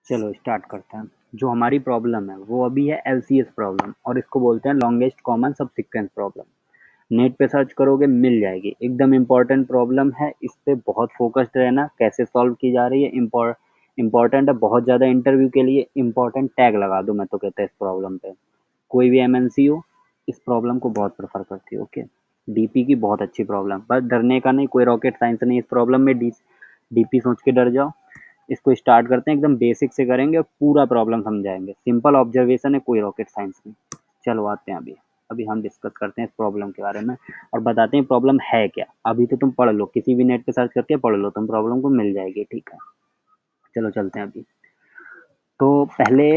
चलो स्टार्ट करते हैं। जो हमारी प्रॉब्लम है वो अभी है एलसीएस प्रॉब्लम, और इसको बोलते हैं longest common subsequence problem. Net पे सर्च करोगे मिल जाएगी, एकदम इम्पोर्टेंट प्रॉब्लम है, इस पे बहुत फोकस्ड रहना। कैसे सॉल्व की जा रही है इम्पोर्टेंट है बहुत ज़्यादा, इंटरव्यू के लिए इम्पोर्टेंट टैग लगा दो, मैं तो कहता है इस प्रॉब्लम पे। कोई भी एमएनसी हो इस प्रॉब्लम को बहुत प्रेफर करती है। ओके, डीपी की बहुत अच्छी प्रॉब्लम, बस डरने का नहीं, कोई रॉकेट साइंस नहीं इस प्रॉब्लम में। डीपी सोच के डर जाओ। इसको स्टार्ट करते हैं, एकदम बेसिक से करेंगे और पूरा प्रॉब्लम समझाएंगे। सिंपल ऑब्जर्वेशन है, कोई रॉकेट साइंस नहीं। चलो आते हैं अभी अभी हम डिस्कस करते हैं इस प्रॉब्लम के बारे में और बताते हैं प्रॉब्लम है क्या। अभी तो तुम पढ़ लो, किसी भी नेट पे सर्च करके पढ़ लो, तुम प्रॉब्लम को मिल जाएगी। ठीक है, चलो चलते हैं अभी। तो पहले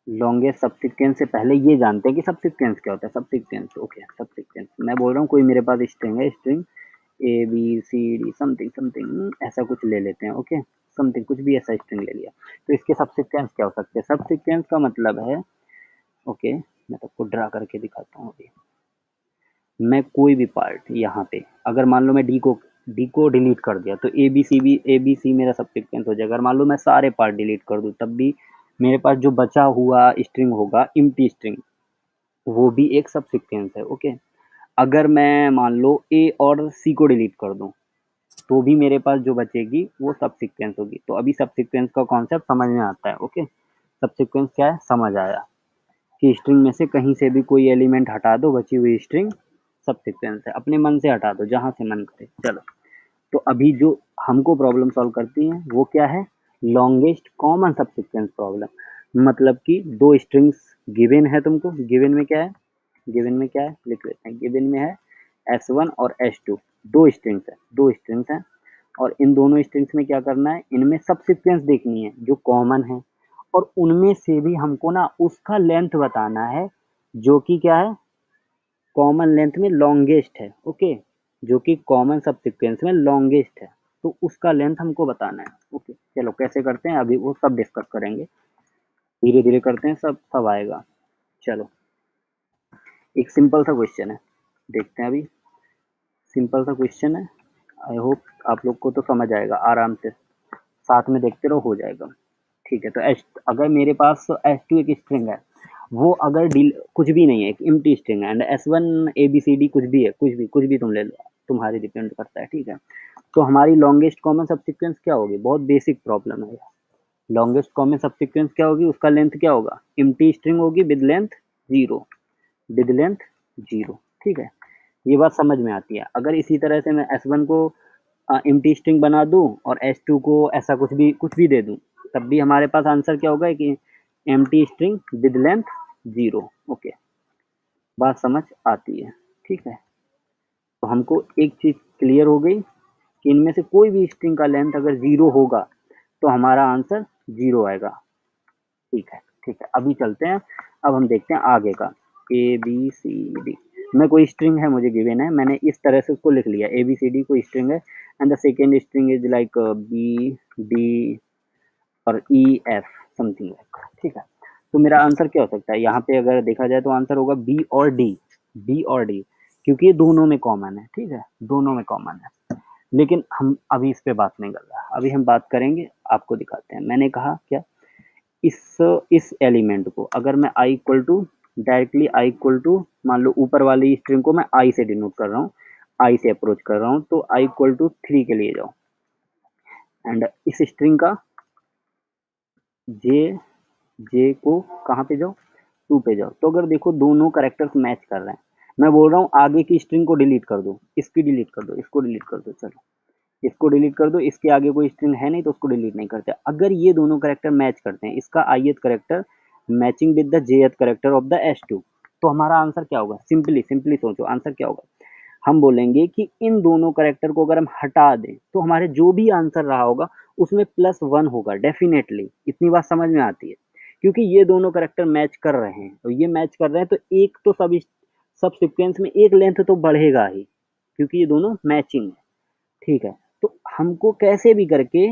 लॉन्गेस्ट सबसिक्वेंस से पहले ये जानते हैं कि सबसिक्वेंस क्या होता है। सबसिक्वेंस, ओके, सबसिक्वेंस मैं बोल रहा हूँ, कोई मेरे पास स्ट्रिंग है, string A B C D something something ऐसा कुछ ले लेते हैं। ओके, समथिंग कुछ भी ऐसा स्ट्रिंग ले लिया, तो इसके सबसिक्वेंस क्या हो सकते हैं। सबसिक्वेंस का मतलब है, ओके मैं सबको ड्रा करके दिखाता हूँ अभी। मैं कोई भी पार्ट यहाँ पे, अगर मान लो मैं डी को डिलीट कर दिया तो ए बी सी मेरा सबसिक्वेंस हो जाएगा। अगर मान लो मैं सारे पार्ट डिलीट कर दूँ तब भी मेरे पास जो बचा हुआ स्ट्रिंग होगा, इम्प्टी स्ट्रिंग, वो भी एक सबसिक्वेंस है। ओके, अगर मैं मान लो ए और सी को डिलीट कर दूं तो भी मेरे पास जो बचेगी वो सब सीक्वेंस होगी। तो अभी सब सीक्वेंस का कॉन्सेप्ट समझ में आता है। ओके, सब सीक्वेंस क्या है समझ आया कि स्ट्रिंग में से कहीं से भी कोई एलिमेंट हटा दो, बची हुई स्ट्रिंग सब सीक्वेंस है। अपने मन से हटा दो, जहां से मन करे। चलो, तो अभी जो हमको प्रॉब्लम सॉल्व करती है वो क्या है, longest common sub sequence problem. मतलब कि दो स्ट्रिंग्स गिवन है तुमको, गिवन में क्या है, गिवन में क्या है लिख लेते हैं। गिवन में है S1 और S2, दो स्ट्रिंग्स हैं, और इन दोनों स्ट्रिंग्स में क्या करना है, इनमें सब सीक्वेंस देखनी है जो कॉमन है, और उनमें से भी हमको ना उसका लेंथ बताना है जो कि क्या है, कॉमन लेंथ में लॉन्गेस्ट है। ओके, जो कि कॉमन सब सीक्वेंस में लॉन्गेस्ट है, तो उसका लेंथ हमको बताना है। ओके, चलो कैसे करते हैं अभी वो सब डिस्कस करेंगे, धीरे धीरे करते हैं, सब सब आएगा। चलो, एक सिंपल सा क्वेश्चन है, देखते हैं अभी। सिंपल सा क्वेश्चन है, आई होप आप लोग को तो समझ आएगा आराम से, साथ में देखते रहो, हो जाएगा। ठीक है, तो एच, अगर मेरे पास S2 एक स्ट्रिंग है, वो अगर डील कुछ भी नहीं है, एक एम्प्टी स्ट्रिंग है, एंड S1 ABCD कुछ भी है, कुछ भी तुम ले लो, तुम्हारी डिपेंड करता है। ठीक है, तो हमारी लॉन्गेस्ट कॉमन सबसिक्वेंस क्या होगी, बहुत बेसिक प्रॉब्लम है। लॉन्गेस्ट कॉमन सबसिक्वेंस क्या होगी, उसका लेंथ क्या होगा, एम्प्टी स्ट्रिंग होगी with length zero, with length zero. ठीक है, ये बात समझ में आती है। अगर इसी तरह से मैं S1 को एम्प्टी स्ट्रिंग बना दूं और S2 को ऐसा कुछ भी दे दूं, तब भी हमारे पास आंसर क्या होगा कि empty string with length zero. Okay, बात समझ आती है। ठीक है, तो हमको एक चीज क्लियर हो गई कि इनमें से कोई भी स्ट्रिंग का लेंथ अगर जीरो होगा तो हमारा आंसर जीरो आएगा। ठीक है, ठीक है, अभी चलते हैं, अब हम देखते हैं आगे का। ए बी सी डी, मैं कोई स्ट्रिंग है मुझे गिवन है, मैंने इस तरह से उसको लिख लिया, ए बी सी डी कोई स्ट्रिंग है, and the second string is like B D और ई एफ समथिंग लाइक। ठीक है, तो मेरा आंसर क्या हो सकता है, यहाँ पे अगर देखा जाए तो आंसर होगा बी और डी, बी और डी, क्योंकि ये दोनों में कॉमन है। ठीक है, दोनों में कॉमन है, लेकिन हम अभी इस पे बात नहीं कर रहा, अभी हम बात करेंगे, आपको दिखाते हैं। मैंने कहा क्या, इस एलिमेंट को अगर मैं i equal to, directly i equal to, मान लो ऊपर वाली स्ट्रिंग को मैं i से डिनोट कर रहा हूँ, i से अप्रोच कर रहा हूँ, तो i इक्वल टू 3 के लिए जाओ, एंड इस स्ट्रिंग का जे जे को कहाँ पे जाओ, 2 पे जाओ। तो अगर देखो दोनों करेक्टर्स मैच कर रहे हैं, मैं बोल रहा हूँ आगे की स्ट्रिंग को डिलीट कर दो, इसकी डिलीट कर दो, इसको डिलीट कर दो, चलो इसको डिलीट कर दो, इसके आगे कोई स्ट्रिंग है नहीं तो उसको डिलीट नहीं करते। अगर ये दोनों करेक्टर मैच करते हैं, इसका ith character matching with the jth character of the S2, तो हमारा आंसर क्या होगा, सिंपली सिंपली सोचो आंसर क्या होगा। हम बोलेंगे कि इन दोनों करेक्टर को अगर हम हटा दें तो हमारे जो भी आंसर रहा होगा उसमें +1 होगा डेफिनेटली। इतनी बात समझ में आती है, क्योंकि ये दोनों करेक्टर मैच कर रहे हैं, तो ये मैच कर रहे हैं, तो एक तो सब सीक्वेंस में एक लेंथ तो बढ़ेगा ही, क्योंकि ये दोनों मैचिंग है। ठीक है, तो हमको कैसे भी करके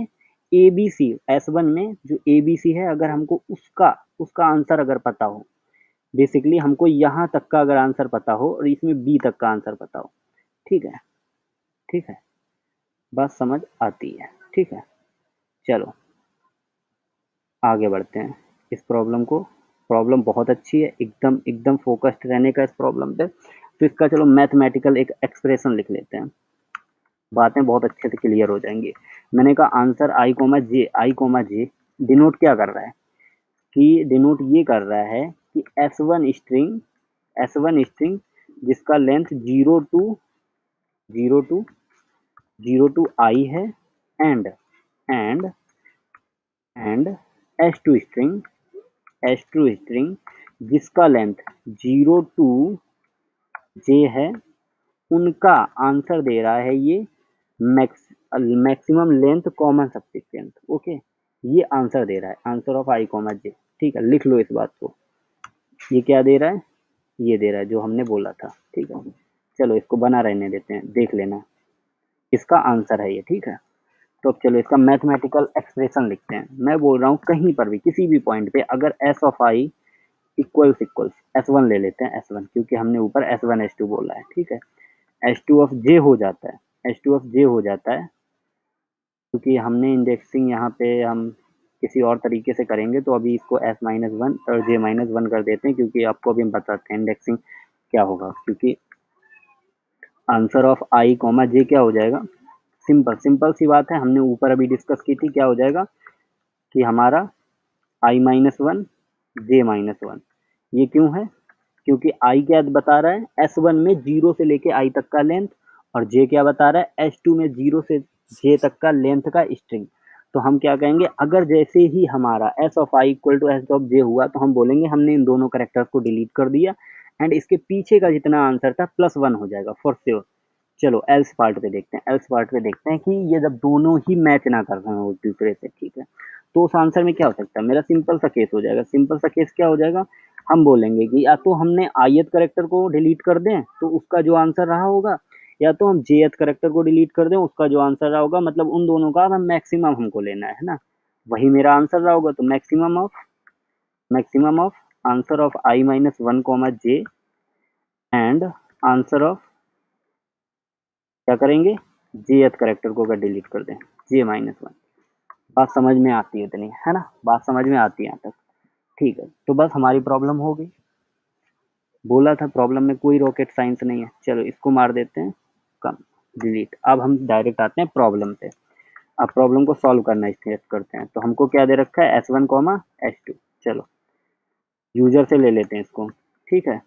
ए बी सी, S1 में जो ए बी सी है, अगर हमको उसका उसका आंसर अगर पता हो, बेसिकली हमको यहाँ तक का अगर आंसर पता हो और इसमें बी तक का आंसर पता हो। ठीक है, ठीक है, बात समझ आती है। ठीक है, चलो आगे बढ़ते हैं इस प्रॉब्लम को। प्रॉब्लम बहुत अच्छी है, एकदम एकदम फोकस्ड रहने का इस प्रॉब्लम पे। तो इसका चलो मैथमेटिकल एक एक्सप्रेशन लिख लेते हैं, बातें बहुत अच्छे से क्लियर हो जाएंगी। मैंने कहा आंसर आई, डिनोट क्या कर रहा है कि डिनोट ये कर रहा है कि एस वन स्ट्रिंग जिसका लेंथ जीरो टू आई है, and and and S two string जिसका लेंथ जीरो टू जे है, उनका आंसर दे रहा है ये maximum length common subsequent. Okay, ये आंसर दे रहा है, आंसर ऑफ I, J। ठीक है, लिख लो इस बात को। ये क्या दे रहा है? ये दे रहा है जो हमने बोला था। ठीक है, चलो इसको बना रहने देते हैं, देख लेना, इसका आंसर है ये। ठीक है, तो अब चलो इसका मैथमेटिकल एक्सप्रेशन लिखते हैं। मैं बोल रहा हूँ कहीं पर भी किसी भी पॉइंट पे अगर S of I equals S1 ले लेते हैं, S1 क्योंकि हमने ऊपर S1 S2 बोला है। ठीक है, H2 ऑफ J हो जाता है, H2 ऑफ J हो जाता है, क्योंकि हमने इंडेक्सिंग यहाँ पे हम किसी और तरीके से करेंगे, तो अभी इसको S-1 और J-1 कर देते हैं, क्योंकि आपको अभी हम बताते हैं इंडेक्सिंग क्या होगा। क्योंकि आंसर ऑफ I, J क्या हो जाएगा? सिंपल सिंपल सी बात है, हमने ऊपर अभी डिस्कस की थी। क्या हो जाएगा कि हमारा I-1 J-1। ये क्यों है? क्योंकि I क्या बता रहा है? S1 में 0 से लेके I तक का लेंथ, और J क्या बता रहा है? S2 में 0 से J तक का लेंथ का स्ट्रिंग। तो हम क्या कहेंगे, अगर जैसे ही हमारा S of I equal to S of J हुआ, तो हम बोलेंगे हमने इन दोनों करेक्टर्स को डिलीट कर दिया, एंड इसके पीछे का जितना आंसर था +1 हो जाएगा फॉर श्योर। चलो एल्स पार्ट पे देखते हैं, एल्स पार्ट पे देखते हैं कि ये जब दोनों ही मैच ना कर रहे हो एक दूसरे से। ठीक है, तो उस आंसर में क्या हो सकता है? मेरा सिंपल सा केस हो जाएगा। सिंपल सा केस क्या हो जाएगा? हम बोलेंगे कि या तो हमने ith करेक्टर को डिलीट कर दें तो उसका जो आंसर रहा होगा, या तो हम jth करेक्टर को डिलीट कर दें, उसका जो आंसर रहा होगा, मतलब उन दोनों का हम मैक्सिमम हमको लेना है ना, वही मेरा आंसर रहा होगा। तो maximum of answer of I-1, J and answer of, क्या करेंगे, jth करेक्टर को अगर डिलीट कर दें, J-1। बात समझ में आती है इतनी, है ना? बात समझ में आती है यहाँ तक? ठीक है, तो बस हमारी प्रॉब्लम हो गई। बोला था प्रॉब्लम में कोई रॉकेट साइंस नहीं है। चलो इसको मार देते हैं कम, डिलीट। अब हम डायरेक्ट आते हैं प्रॉब्लम पे। अब प्रॉब्लम को सॉल्व करना स्टार्ट करते हैं। तो हमको क्या दे रखा है? S1, S2। चलो यूजर से ले लेते हैं इसको। ठीक है,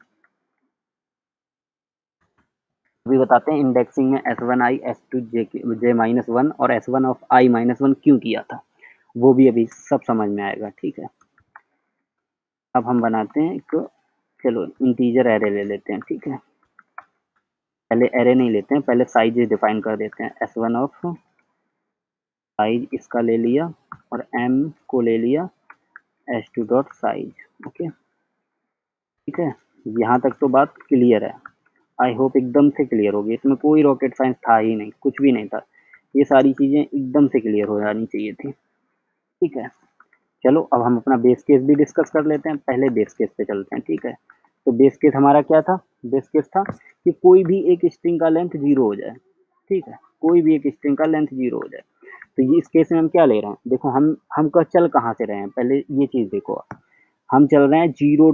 अभी बताते हैं इंडेक्सिंग में S1I S2 J-1 और S1 ऑफ I-1 क्यों किया था, वो भी अभी सब समझ में आएगा। ठीक है, अब हम बनाते हैं एक, चलो इंटीजर एरे ले लेते हैं। ठीक है, पहले एरे नहीं लेते हैं, पहले साइज डिफाइन कर देते हैं। S1 ऑफ साइज इसका ले लिया, और M को ले लिया S2 डॉट साइज। ओके, ठीक है, यहाँ तक तो बात क्लियर है। आई होप एकदम से क्लियर होगी, इसमें कोई रॉकेट साइंस था ही नहीं, कुछ भी नहीं था। ये सारी चीज़ें एकदम से क्लियर हो जानी चाहिए थी। ठीक है, चलो अब हम अपना बेस केस भी डिस्कस कर लेते हैं। पहले बेस केस पे चलते हैं। ठीक है, तो बेस केस हमारा क्या था? बेस केस था कि कोई भी एक स्ट्रिंग का लेंथ 0 हो जाए। ठीक है, कोई भी एक स्ट्रिंग का लेंथ 0 हो जाए। तो ये इस केस में हम क्या ले रहे हैं? देखो हम चल कहाँ से रहे हैं, पहले ये चीज़ देखो। हम चल रहे हैं 0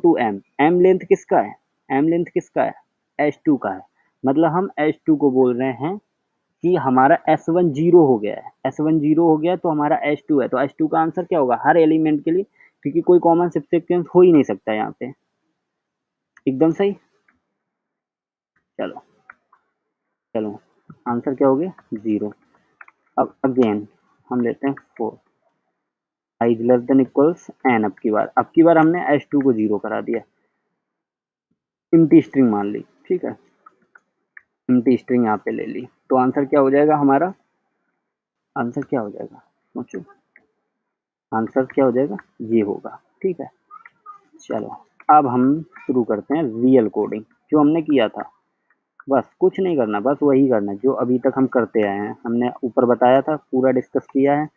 to M। M लेंथ किसका है? M लेंथ किसका है? H2 का है। मतलब हम H2 को बोल रहे हैं कि हमारा S1 0 हो गया है। S1 0 हो गया तो हमारा H2 है। तो H2 का आंसर क्या होगा हर एलिमेंट के लिए? क्योंकि कोई कॉमन सब्सिक्वेंस हो ही नहीं सकता यहाँ पे। एकदम सही। चलो चलो, आंसर क्या हो गया? 0। अब अगेन हम लेते हैं 4, i less than equals n। अब की बार हमने H2 को 0 करा दिया, एम्प्टी स्ट्रिंग मान ली। ठीक है, एम्प्टी स्ट्रिंग यहाँ पे ले ली, तो आंसर क्या हो जाएगा हमारा? आंसर क्या हो जाएगा? सोचो, आंसर क्या हो जाएगा? ये होगा। ठीक है, चलो अब हम शुरू करते हैं रियल कोडिंग, जो हमने किया था। बस कुछ नहीं करना, बस वही करना जो अभी तक हम करते आए हैं। हमने ऊपर बताया था, पूरा डिस्कस किया है,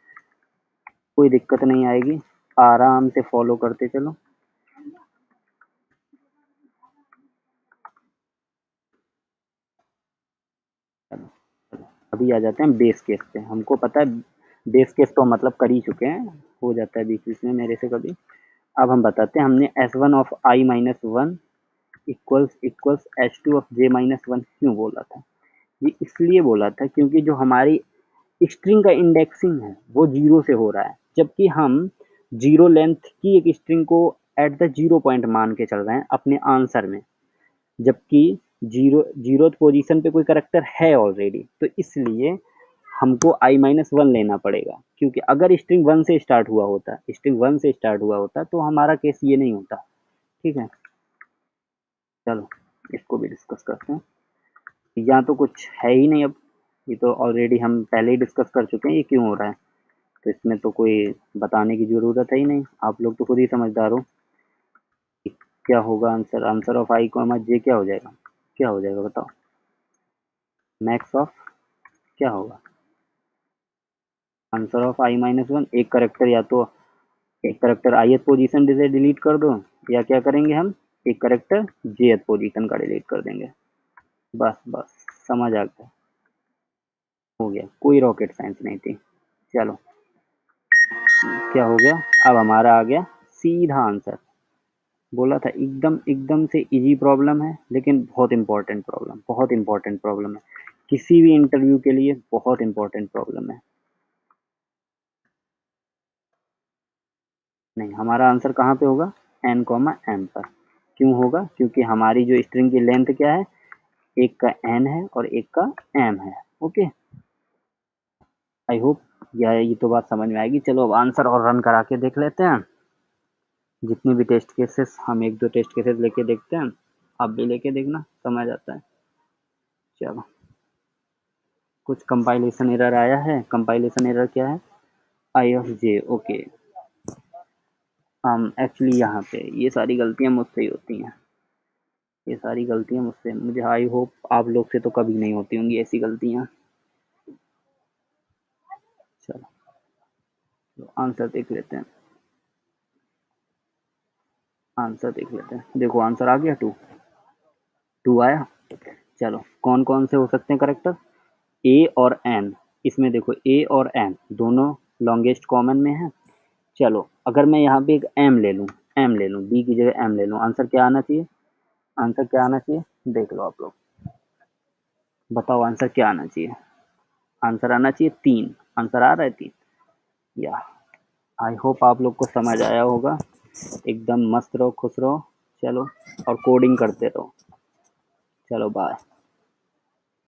कोई दिक्कत नहीं आएगी, आराम से फॉलो करते चलो। चलो अभी आ जाते हैं बेस केस पे। हमको पता है बेस केस तो मतलब कर ही चुके हैं, हो जाता है बीच बीच में मेरे से कभी। अब हम बताते हैं हमने S1 of I minus one equals equals H2 of J minus one क्यों बोला था। ये इसलिए बोला था क्योंकि जो हमारी स्ट्रिंग का इंडेक्सिंग है वो जीरो से हो रहा है, जबकि हम जीरो लेंथ की एक स्ट्रिंग को एट द जीरो पॉइंट मान के चल रहे हैं अपने आंसर में, जबकि जीरो पोजीशन पे कोई करेक्टर है ऑलरेडी, तो इसलिए हमको I माइनस वन लेना पड़ेगा। क्योंकि अगर स्ट्रिंग वन से स्टार्ट हुआ होता, स्ट्रिंग वन से स्टार्ट हुआ होता तो हमारा केस ये नहीं होता। ठीक है, चलो इसको भी डिस्कस करते हैं। यहाँ तो कुछ है ही नहीं अब, ये तो ऑलरेडी हम पहले ही डिस्कस कर चुके हैं ये क्यों हो रहा है, तो इसमें तो कोई बताने की ज़रूरत है ही नहीं, आप लोग तो खुद ही समझदार हो। क्या होगा answer, answer of I comma J क्या हो जाएगा, क्या हो जाएगा बताओ। मैक्स ऑफ क्या होगा, answer of I minus one. एक करेक्टर या तो एक करेक्टर ith पोजीशन से डिलीट कर दो, या क्या करेंगे हम एक करेक्टर jth पोजीशन का डिलीट कर देंगे। बस बस समझ आ गया, हो गया, कोई रॉकेट साइंस नहीं थी। चलो क्या हो गया, अब हमारा आ गया सीधा आंसर। बोला था एकदम एकदम से इजी प्रॉब्लम है, लेकिन बहुत इंपॉर्टेंट प्रॉब्लम, बहुत इंपॉर्टेंट प्रॉब्लम है, किसी भी इंटरव्यू के लिए बहुत इंपॉर्टेंट प्रॉब्लम है। नहीं, हमारा आंसर कहाँ पे होगा, n कॉमा m पर। क्यों होगा, क्योंकि हमारी जो स्ट्रिंग की लेंथ क्या है, एक का n है और एक का m है। ओके, आई होप ये तो बात समझ में आएगी। चलो अब आंसर और रन करा के देख लेते हैं। जितने भी टेस्ट केसेस, हम एक दो टेस्ट केसेस लेके देखते हैं, आप भी लेके देखना, समझ आता है। चलो कुछ कंपाइलेशन एरर आया है, कंपाइलेशन एरर क्या है, I ऑफ j। ओके, हम एक्चुअली यहाँ पे ये सारी गलतियाँ मुझसे ही होती हैं, ये सारी गलतियाँ मुझसे, मुझे आई होप आप लोग से तो कभी नहीं होती होंगी ऐसी गलतियाँ। चलो तो आंसर देख लेते हैं, आंसर देख लेते हैं। देखो आंसर आ गया, टू आया। चलो कौन कौन से हो सकते हैं करेक्टर, ए और एन। इसमें देखो ए और एन दोनों लॉन्गेस्ट कॉमन में है। चलो अगर मैं यहाँ पे एक एम ले लूँ, एम ले लूँ, बी की जगह एम ले लूँ, आंसर क्या आना चाहिए, आंसर क्या आना चाहिए, देख लो आप लोग, बताओ आंसर क्या आना चाहिए। आंसर आना चाहिए तीन, आंसर आ रहा है तीन। या आई होप आप लोग को समझ आया होगा। एकदम मस्त रहो, खुश रहो, चलो और कोडिंग करते रहो। चलो बाय।